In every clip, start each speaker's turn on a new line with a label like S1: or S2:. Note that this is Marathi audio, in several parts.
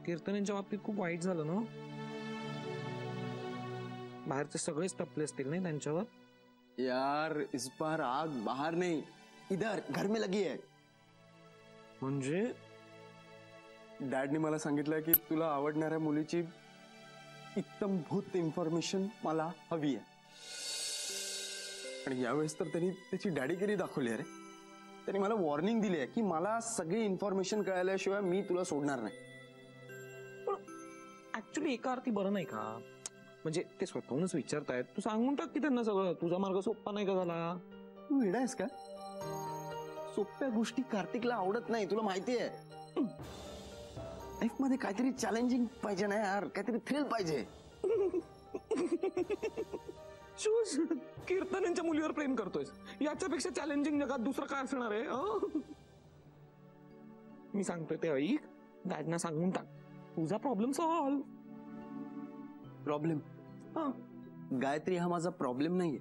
S1: कीर्तनाच्या बाबतीत खूप वाईट झालं ना. बाहेरचे सगळेच टपले असतील नाही त्यांच्यावर.
S2: यार इस बार आग बाहर नहीं इधर घर में लगी है.
S1: म्हणजे
S2: डॅडने मला सांगितलं की तुला आवडणाऱ्या मुलीची इत्तमभूत इन्फॉर्मेशन मला हवी आहे. आणि यावेळेस तर त्यांनी त्याची डॅडीगिरी दाखवली आहे रे. त्यांनी मला वॉर्निंग दिली आहे की मला सगळी इन्फॉर्मेशन कळाल्याशिवाय मी तुला सोडणार नाही.
S1: पण ऍक्च्युली एका अर्थी बरं नाही का, म्हणजे ते स्वतःहूनच विचारतायत, तू सांगून टाक की त्यांना सगळं. तुझा मार्ग सोपा नाही का झाला?
S2: तू वेडा आहेस का? सोप्या गोष्टी कार्तिकला आवडत नाही, तुला माहिती आहे. लाईफ मध्ये काहीतरी चॅलेंजिंग पाहिजे ना यार, काहीतरी थ्रिल पाहिजे.
S1: शूज कीर्तनांच्या मुलीवर प्रेम करतोयस, याच्यापेक्षा चॅलेंजिंग जगात दुसरं काय असणार आहे? मी सांगतोय ते ऐक, डॅडना सांगून टाक, तुझा प्रॉब्लेम सॉल्व.
S2: प्रॉब्लेम? गायत्री हा माझा प्रॉब्लेम नाहीये.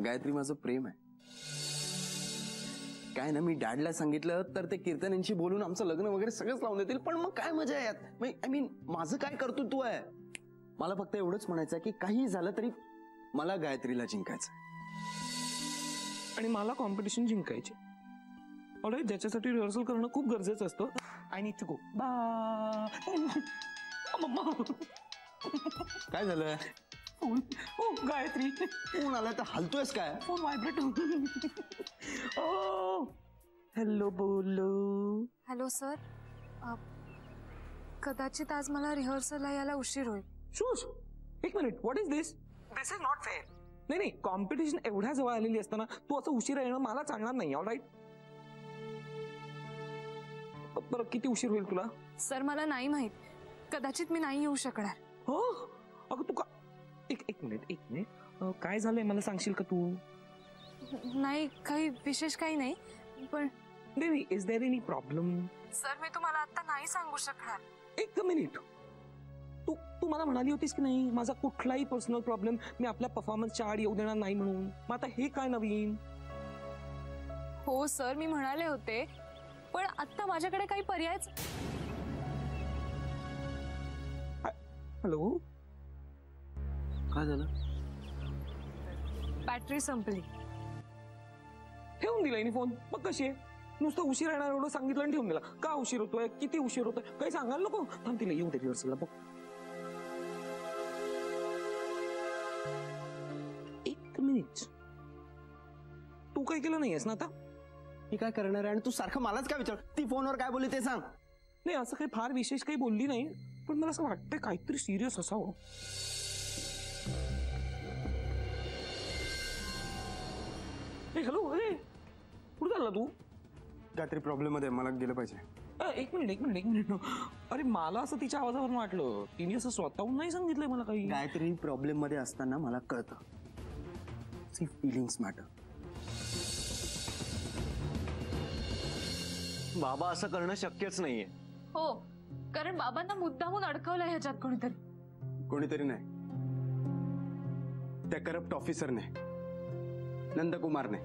S2: गायत्री माझं प्रेम आहे. काय ना, मी डॅडला सांगितलं तर ते कीर्तनांशी बोलून आमचं लग्न वगैरे सगळंच लावून देतील. पण मग काय मजा आहे यात? आय मीन माझं काय कर्तृत्व आहे? मला फक्त एवढंच म्हणायचं की काही झालं तरी मला गायत्रीला जिंकायचं
S1: आणि मला कॉम्पिटिशन जिंकायची. ऑलराईट, ज्याच्यासाठी रिहर्सल करणं खूप गरजेचं असतं. I need to go bye.
S2: काय झालं?
S1: ओ गायत्री,
S2: फोन आला तर हलतोयस काय?
S1: Phone vibrate. ओ हॅलो बोलो.
S3: हॅलो सर, कदाचित आज मला रिहर्सलला यायला उशीर होईल.
S1: शूज एक minute, what is this? This is not fair. नाही नाही, कॉम्पिटिशन एवढ्या जवळ आलेली असताना तू असं उशीर येणं मला चालणार नाही. ऑलराईट, बरं किती उशीर होईल तुला?
S3: सर मला नाही माहित, कदाचित मी नाही येऊ शकणार.
S1: हो अगं तू का, एक मिनिट, काय झालंय मला सांगशील का तू?
S3: नाही, काही विशेष काही नाही, पण
S1: नाही, is there any problem?
S3: Sir मी तुम्हाला आता नाही सांगू शकणार.
S1: एक मिनिट, तू मला म्हणाली होतीस की नाही माझा कुठलाही पर्सनल प्रॉब्लेम मी आपल्या परफॉर्मन्सच्या आड येऊ देणार नाही म्हणून. मग आता हे काय नवीन?
S3: हो सर, मी म्हणाले होते, पण आता माझ्याकडे काही पर्यायच.
S1: हॅलो,
S2: काय झालं?
S3: बॅटरी संपली.
S1: ठेवून दिलाय फोन. मग कशी आहे? नुसतं उशीर येणार एवढं सांगितलं आणि ठेवून दिला. का उशीर होतोय, किती उशीर होतोय, काही सांगायला नको? थांब, तिला येऊ दे रिहर्सलला. बघ एक मिनिट, तू काय केलं नाहीयेस ना आता?
S2: मी काय करणार आहे? आणि तू सारखं मलाच काय विचार? ती फोनवर काय बोलली ते सांग.
S1: नाही, असं काही फार विशेष काही बोलली नाही, पण मला असं वाटतंय काहीतरी सिरियस असावं. हॅलो, कुठं चालला तू?
S2: काहीतरी प्रॉब्लेम मध्ये मला गेलं पाहिजे.
S1: एक मिनिट. अरे मला असं तिच्या आवाजावरून वाटलं, तिने असं स्वतःहून नाही सांगितलंय मला काही.
S2: काहीतरी प्रॉब्लेम मध्ये असताना मला कळतं. See feelings matter.
S4: बाबा असं करणं शक्यच नाहीये.
S3: हो, कारण बाबांना मुद्दामून अडकवलंय ह्याच्यात कोणीतरी.
S2: कोणीतरी नाही, त्या करप्ट ऑफिसरने, नंदकुमारने.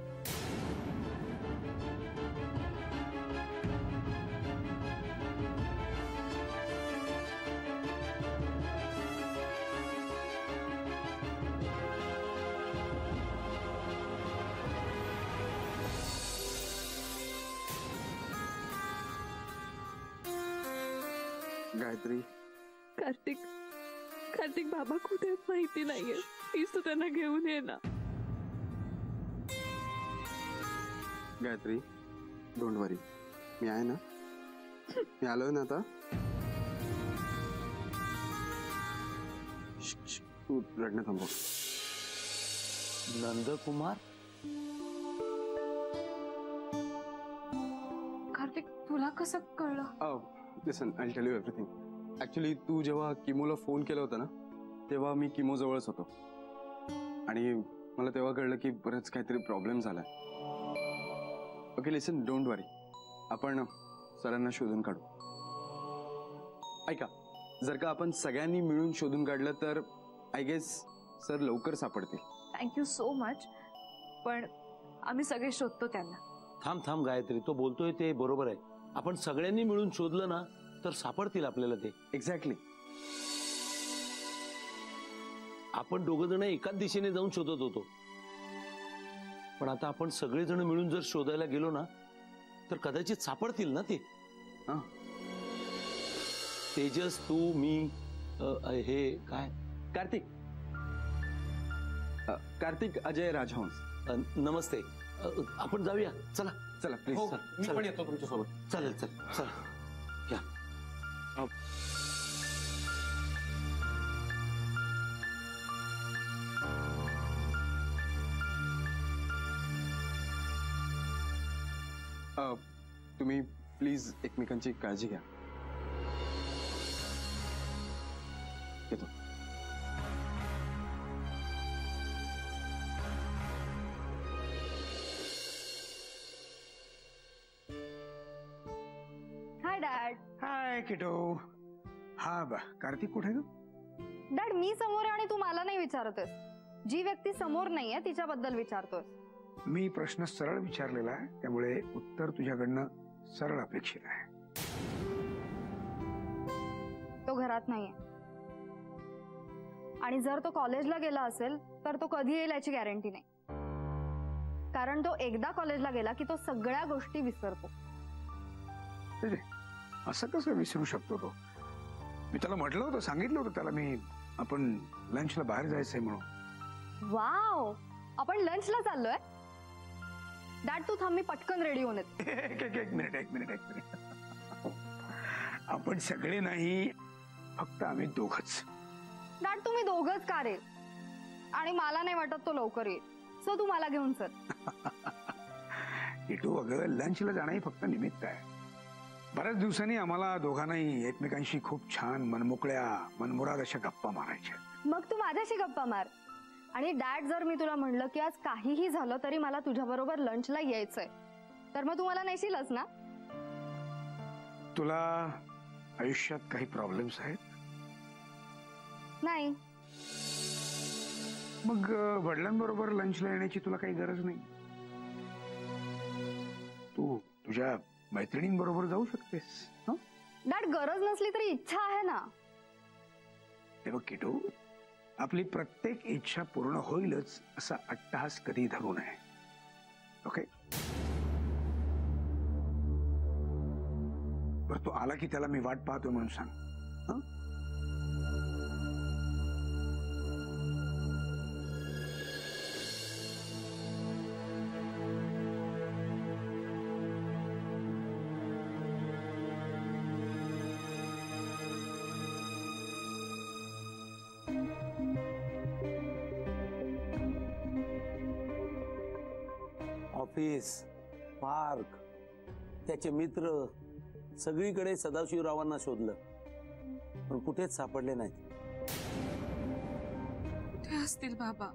S2: गायत्री,
S3: कार्तिक बाबा कुठे माहिती नाहीये, प्लीज तू त्यांना घेऊन ये ना.
S2: गायत्री डोंट वरी, मी आहे ना, मी आलोय ना आता. तू रडणं थांबव.
S4: नंदकुमार?
S3: कार्तिक, तुला कसं कळलं?
S2: Listen, I tell you everything. Actually तू जेव्हा किमोला फोन केला होता ना, तेव्हा मी किमो जवळच होतो आणि मला तेव्हा कळलं की बरंच काहीतरी प्रॉब्लेम झालाय. ओके लिसन, डोंट वरी, आपण सरांना शोधून काढू. ऐका, जर का आपण सगळ्यांनी मिळून शोधून काढलं तर आय गेस सर लवकर सापडतील.
S3: थँक्यू सो मच, पण आम्ही सगळे शोधतो त्यांना.
S4: थांब गायत्री, तो बोलतोय ते बरोबर आहे. आपण सगळ्यांनी मिळून शोधलं ना
S5: तर सापडतील आपल्याला ते.
S2: एक्झॅक्टली.
S5: आपण दोघ जण एकाच दिशेने जाऊन शोधत होतो, पण आता आपण सगळेजण मिळून जर शोधायला गेलो ना तर कदाचित सापडतील ना ते.
S2: हां.
S5: तेजस, तू, मी, हे काय,
S2: कार्तिक. कार्तिक अजय राजहंस.
S5: नमस्ते. आपण जाऊया, चला.
S2: चला प्लीज.
S1: हो मी पण येतो तुमच्यासोबत.
S5: चालेल चल चला या.
S2: तुम्ही प्लीज एकमेकांची काळजी घ्या. येतो.
S6: हाय डॅड.
S7: हाय किटो. हा बा कार्तिक कुठे ग?
S6: डॅड मी समोर आहे आणि तू मला नाही विचारतोस. जी व्यक्ती समोर नाहीये तिच्याबद्दल विचारतोस.
S7: मी प्रश्न सरळ विचारलेला आहे, त्यामुळे उत्तर तुझ्याकडनं सरळ अपेक्षित आहे.
S6: तो घरात नाहीये आणि जर तो कॉलेजला गेला असेल तर तो कधी येईल याची गॅरंटी नाही, कारण तो एकदा कॉलेजला गेला की तो सगळ्या गोष्टी विसरतो.
S7: असं कसं विसरू शकतो तो? मी त्याला म्हटलं होतं, सांगितलं होतं त्याला मी, आपण लंचला बाहेर जायचंय म्हणून.
S6: वाव, आपण लंचला चाललोय. डॅड तू थांब, मी पटकन रेडी होऊन येते.
S7: एक मिनिट. आपण सगळे नाही, फक्त आम्ही दोघच.
S6: डॅड तुम्ही दोघच का रे? आणि मला नाही वाटत तो लवकर येईल, सो तू मला घेऊन चल.
S7: किटू अगं, लंचला जाणं हे फक्त निमित्त आहे. बऱ्याच दिवसांनी आम्हाला दोघांनाही एकमेकांशी खूप छान मनमोकळ्या मनमुराद अशा गप्पा मारायच्या.
S6: मग तू माझ्याशी गप्पा मार. आणि डॅड जर मी तुला म्हणलं की आज काहीही झालं तरी मला तुझ्याबरोबर लंचला यायचंय, तर मग तू मला नेशीलच ना?
S7: तुला आयुष्यात काही प्रॉब्लेम्स आहेत?
S6: नाही.
S7: मग वडिलांबरोबर लंचला येण्याची तुला काही गरज नाही. तू तुझ्या मैत्रिणींबरोबर जाऊ शकतेस.
S6: डॅड गरज नसली तरी इच्छा आहे ना.
S7: हे बघ किटू, आपली प्रत्येक इच्छा पूर्ण होईलच असा अट्टहास कधी धरू नये. ओके? बरं, तू आला की त्याला मी वाट पाहतोय म्हणून सांग. हं?
S5: ऑफिस, पार्क, त्याचे मित्र, सगळीकडे सदाशिवरावांना शोधलं, पण कुठेच सापडले नाही.
S3: कुठे असतील बाबा?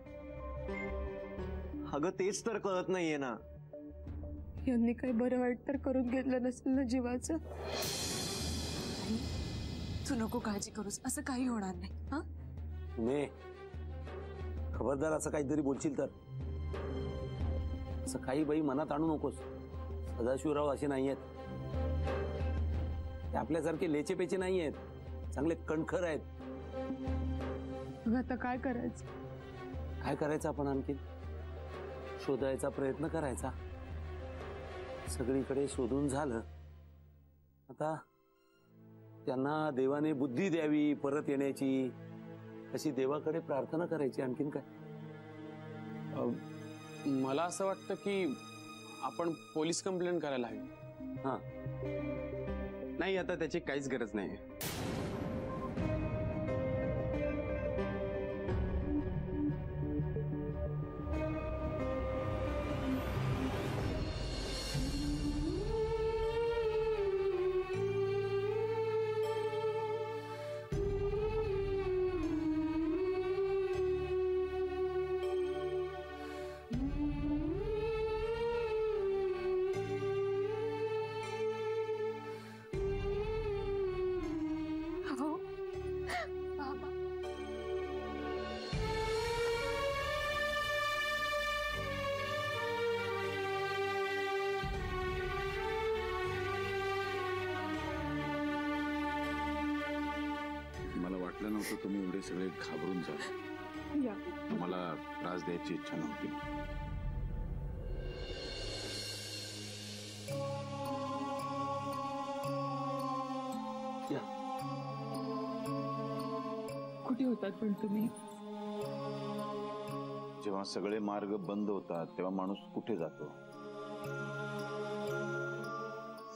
S4: अगं तेच तर कळत नाहीये ना.
S3: यांनी काही बरं वाईट तर करून घेतलं नसेल ना जीवाचं? तू नको काळजी करूस, असं काही होणार नाही. हा,
S5: मे खबरदार, असं काहीतरी बोलशील तर. असं काही बाई मनात आणू नकोस. सदाशिवराव असे नाही आहेत, ते आपल्यासारखे लेचेपेचे नाही आहेत, चांगले कणखर आहेत.
S3: मग आता काय करायचं?
S5: काय करायचं आपण? आणखी शोधायचा प्रयत्न करायचा. सगळीकडे शोधून झालं, आता त्यांना देवाने बुद्धी द्यावी परत येण्याची, अशी देवाकडे प्रार्थना करायची. आणखीन काय?
S1: मला असं वाटतं की आपण पोलीस कंप्लेंट करायला हवी.
S5: हा,
S2: नाही, आता त्याची काहीच गरज नाही.
S8: नव्हतं तुम्ही एवढे सगळे घाबरून जाल.
S1: या
S8: तुम्हाला त्रास द्यायची इच्छा नव्हती.
S1: कुठे होतात पण तुम्ही?
S8: जेव्हा सगळे मार्ग बंद होतात तेव्हा माणूस कुठे जातो?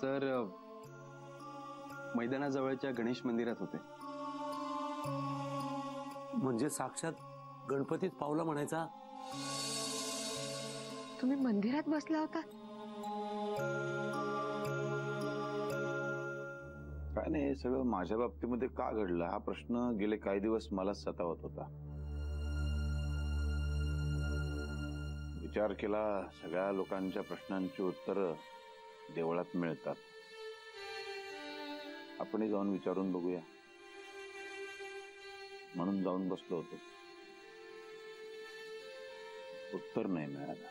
S2: सर मैदानाजवळच्या गणेश मंदिरात होते.
S5: म्हणजे साक्षात गणपतीत पावला म्हणायचा.
S6: तुम्ही मंदिरात बसला होता?
S8: काय नाही, हे सगळं माझ्या बाबतीमध्ये का घडलं हा प्रश्न गेले काही दिवस मला सतावत होता. विचार केला, सगळ्या लोकांच्या प्रश्नांची उत्तरं देवळात मिळतात. आपणही जाऊन विचारून बघूया म्हणून जाऊन बसलो होतो. उत्तर नाही मिळालं.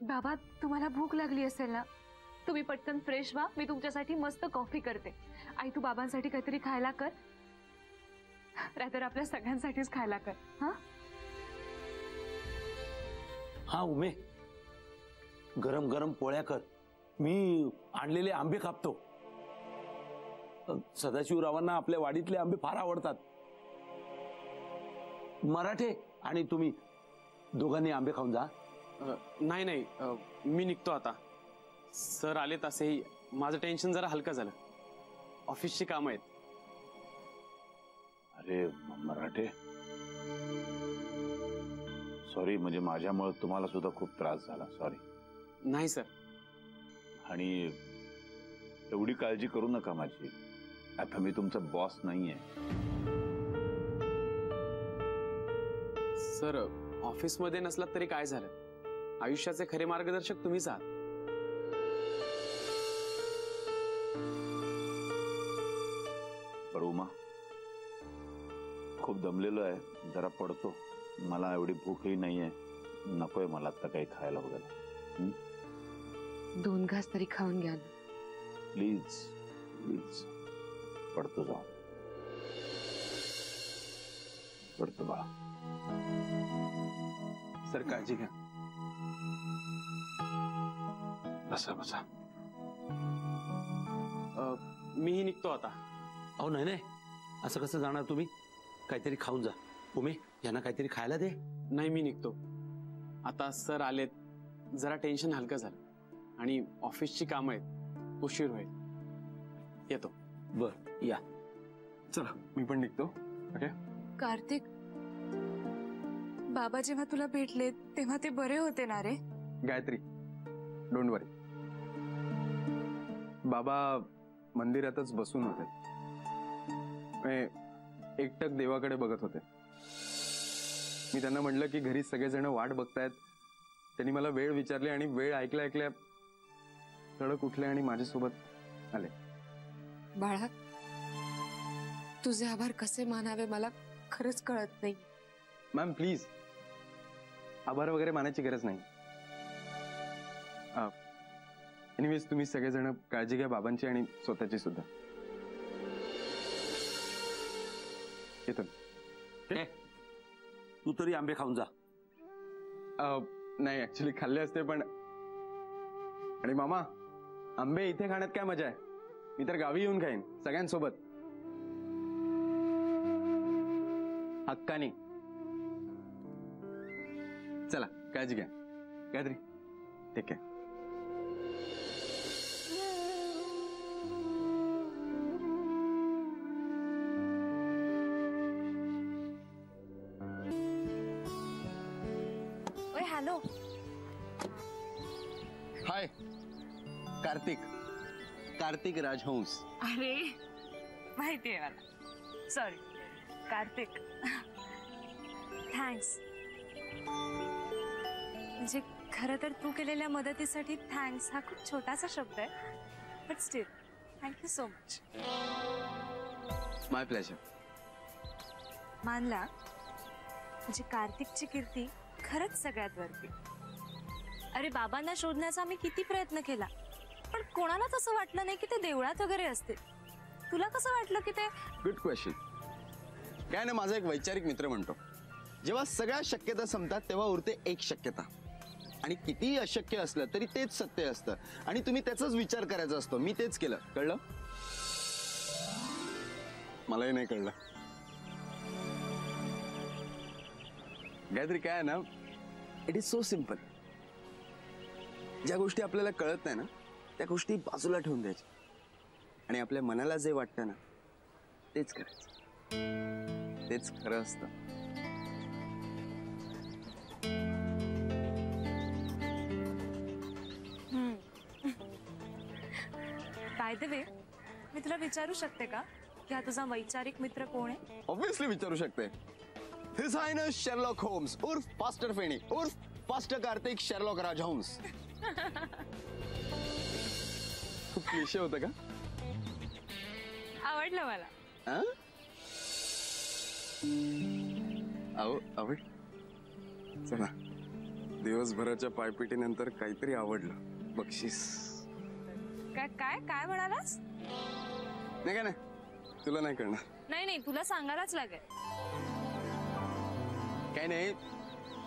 S3: बाबा, तुम्हाला भूक लागली असेल ना, तुम्ही पटकन फ्रेश व्हा, मी तुमच्यासाठी मस्त कॉफी करते. आई, तू बाबांसाठी काहीतरी खायला कर, रात्र आपल्या सगळ्यांसाठीच खायला कर. हा
S5: हा उमे, गरम गरम पोळ्या कर. मी आणलेले आंबे कापतो. सदाशिवरावांना आपल्या वाडीतले आंबे फार आवडतात. मराठे आणि तुम्ही दोघांनी आंबे खाऊन जा.
S9: नाही नाही, मी निघतो आता. सर आले तसेही माझं टेन्शन जरा हलकं झालं. ऑफिसची कामं आहेत.
S8: अरे मराठे, सॉरी, म्हणजे माझ्यामुळे तुम्हाला सुद्धा खूप त्रास झाला. सॉरी.
S9: नाही सर.
S8: आणि एवढी काळजी करू नका माझी. आता मी तुमचा बॉस नाहीये.
S9: सर, ऑफिसमध्ये नसलात तरी काय झालं, आयुष्याचे खरे मार्गदर्शक तुम्हीच आहात.
S8: बरं उमा, खूप दमलेलो आहे, जरा पडतो. मला एवढी भूकही नाहीये. नकोय मला आता काही खायला वगैरे.
S6: 2 घास तरी खाऊन घ्या.
S8: Please please. पडतो जाऊ. पडतो बा.
S2: सर काळजी घ्या.
S8: बसा बसा.
S9: मीही निघतो आता.
S5: अहो नाही नाही, असं कसं जाणार तुम्ही? काहीतरी खाऊन जा. उमे, यांना काहीतरी खायला दे.
S9: नाही, मी निघतो आता. सर आलेत, जरा टेन्शन हलकं झालं. आणि ऑफिसची कामं आहेत, उशीर होईल. येतो.
S5: बर, या.
S2: चला मी पण निघतो. ओके.
S3: कार्तिक, बाबा जेव्हा तुला भेटले तेव्हा ते बरे होते ना रे?
S2: गायत्री, डोंट वरी. बाबा मंदिरातच बसून होते. एकटक देवाकडे बघत होते. मी त्यांना म्हटलं की घरी सगळेजण वाट बघतायत. त्यांनी मला वेळ विचारली आणि वेळ ऐकल्या ऐकल्या तडक उठले आणि माझ्यासोबत आले.
S10: बाळा, तुझे आभार कसे मानावे मला खरंच कळत नाही.
S2: मॅम प्लीज, आभार वगैरे मानायची गरज नाही. एनिवेज, तुम्ही सगळेजण काळजी घ्या बाबांची आणि स्वतःची सुद्धा. येतो.
S5: तू तरी आंबे खाऊन जा.
S2: नाही, ऍक्च्युली खाल्ले असते पण. आणि मामा, आंबे इथे खाण्यात काय मजा आहे? मी तर गावी येऊन खाईन सगळ्यांसोबत, हक्कानी. चला, काळजी घ्या. गायत्री, ठीक आहे.
S3: हॅलो.
S4: हाय, कार्तिक. कार्तिक राजहंस.
S3: अरे माहिती आहे मला. सॉरी कार्तिक. थँक्स. म्हणजे खरं तर तू केलेल्या मदतीसाठी थँक्स हा खूप छोटासा शब्द आहे, but still thank you so much.
S2: My pleasure.
S3: मानला म्हणजे कार्तिकची कीर्ती खरंच सगळ्यात वरती. अरे बाबांना शोधण्याचा आम्ही किती प्रयत्न केला, पण कोणालाच असं वाटलं नाही की ते देवळात वगैरे असतील.
S11: तुला कसं वाटलं की ते?
S4: Good question. काय ना, माझा एक वैचारिक मित्र म्हणतो, जेव्हा सगळ्या शक्यता संपतात तेव्हा उरते एक शक्यता, आणि कितीही अशक्य असलं तरी तेच सत्य असतं आणि तुम्ही त्याचाच विचार करायचा असतो. मी तेच केलं. कळलं? मलाही नाही कळलं. गायत्री, काय आहे ना, इट इज सो सिम्पल. ज्या गोष्टी आपल्याला कळत नाही ना, त्या गोष्टी बाजूला ठेवून द्यायच्या आणि आपल्या मनाला जे वाटतं ना तेच करायचं. तेच खरं असतं.
S11: बाय द वे, मी तुला विचारू शकते का की हा तुझा वैचारिक मित्र कोण आहे?
S4: ऑब्विसली विचारू शकते. हिज हायनेस शेरलॉक होम्स उर्फ फास्टर फेणी उर्फ फास्टर कार्तिक शेरलॉक राजहंस. खूप क्लिशे होतं का?
S11: आवडलं मला.
S4: आवड. चला, दिवसभराच्या पायपिटीनंतर काहीतरी आवडलं. बक्षीस.
S11: काय काय काय म्हणालास?
S4: नाही काय नाही, तुला नाही कळणार.
S11: नाही नाही, तुला सांगायलाच लागेल.
S4: काय नाही,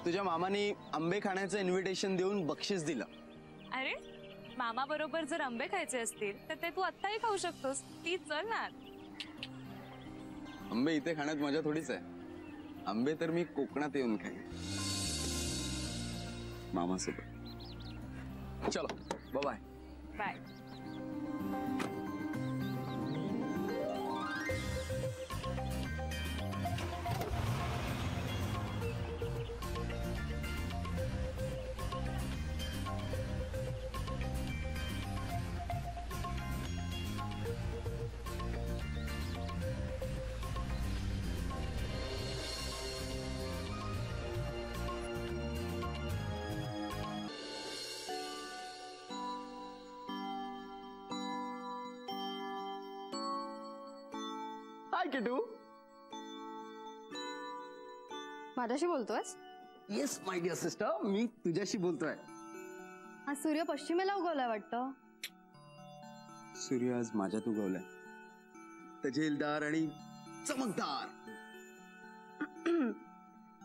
S4: तुझ्या मामाने आंबे खाण्याचं इन्व्हिटेशन देऊन बक्षीस दिलं.
S11: अरे, मामा बरोबर जर आंबे खायचे असतील तर ते तू आत्ताही खाऊ शकतोस. ती चल ना.
S4: आंबे इथे खाण्यात मजा थोडीच आहे. आंबे तर मी कोकणात येऊन खाईन मामासोबत. चलो, बाय
S11: बाय.
S4: हाय किटू.
S6: माझ्याशी बोलतोयस?
S4: येस माय डिअर सिस्टर, मी तुझ्याशी बोलतोय.
S6: आज सूर्य पश्चिमेला उगवलाय वाटतं.
S4: सूर्य आज माझ्यात उगवलाय, तजेलदार आणि चमकदार.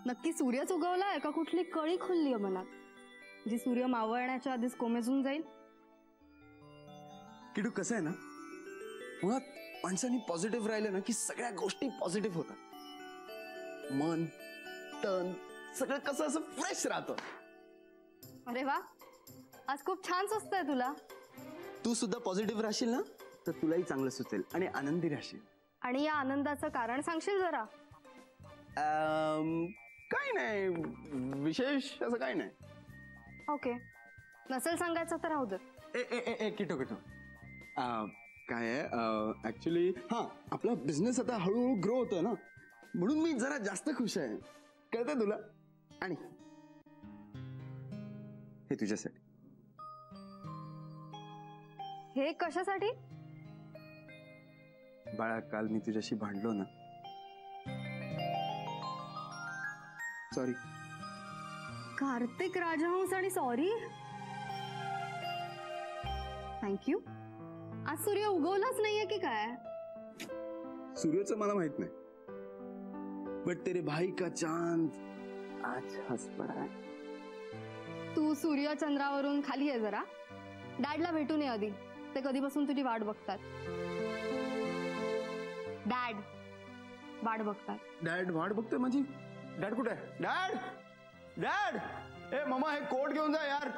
S6: नक्की सूर्यच उगवलाय का कुठली कळी खुलली मनात, जी सूर्य मावळण्याच्या आधीच कोमेजून जाईल?
S4: किटू, कसं आहे ना, मुळात माणसांनी पॉझिटिव्ह राहिलं ना की सगळ्या गोष्टी पॉझिटिव्ह होतात. मन, तन सगळं कसं असं फ्रेश राहतं.
S6: अरे वा, आज खूप छान सुचतंय तुला.
S4: तू सुद्धा पॉझिटिव्ह राहशील ना तर तुलाही चांगलं सुचेल आणि आनंदी राहशील.
S6: आणि या आनंदाचं कारण सांगशील जरा?
S4: काही नाही विशेष, असं काही नाही.
S6: ओके, नसेल सांगायचं तर राहू दे.
S4: ए किटो किटो, काय आहे ऍक्च्युली, हा, आपला बिझनेस आता हळूहळू ग्रो होतोय ना, म्हणून मी जरा जास्त खुश आहे. कळतंय तुला? आणि हे तुझ्यासाठी.
S6: हे कशासाठी?
S2: बाळा, काल मी तुझ्याशी भांडलो ना, सॉरी.
S6: कार्तिक राजहंस आणि सॉरी? थँक्यू. आज सूर्य उगवलाच नाहीये की काय?
S2: सूर्याचं मला माहित नाही, बट तेरे भाई का चांद आज हंस पडा है.
S6: तू सूर्य चंद्रावरून खाली आहे जरा. डॅडला भेटून ये आधी, ते कधीपासून तुझी वाट बघतात. डॅड वाट बघतात.
S2: डॅड वाट बघतोय माझी? डॅड कुठे आहे?
S4: डॅड, डॅड, ए मम्मा, हे कोट घेऊन जा यार.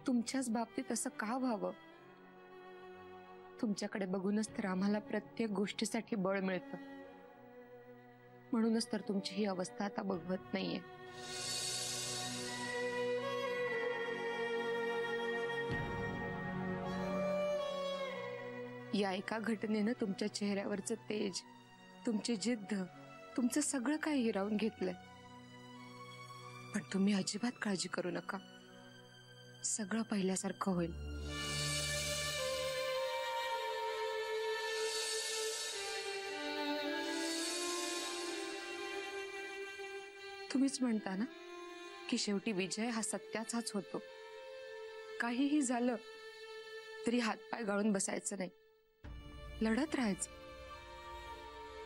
S10: तुमच्याच बाबतीत असं का व्हावं? तुमच्याकडे बघूनच तर आम्हाला प्रत्येक गोष्टीसाठी बळ मिळतं. म्हणूनच तर तुमची ही अवस्था आता बघवत नाहीये. या एका घटनेनं तुमच्या चेहऱ्यावरचं तेज, तुमची जिद्द, तुमचं सगळं काही हिरावून घेतलंय. पण तुम्ही अजिबात काळजी करू नका, सगळं पहिल्यासारखं होईल. तुम्हीच म्हणता ना की शेवटी विजय हा सत्याचाच होतो. काहीही झालं तरी हातपाय गाळून बसायचं नाही, लढत राहायचं.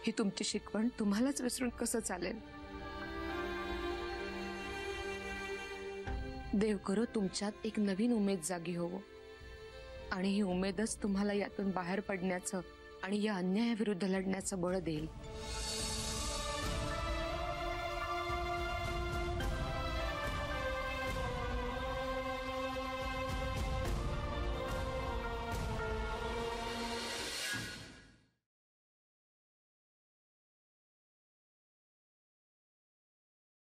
S10: ही तुमची शिकवण तुम्हालाच विसरून कसं चालेल. देव करो तुमच्यात एक नवीन उमेद जागी होवो आणि ही उमेदच तुम्हाला यातून बाहेर पडण्याचं आणि या अन्यायाविरुद्ध लढण्याचं बळ देईल.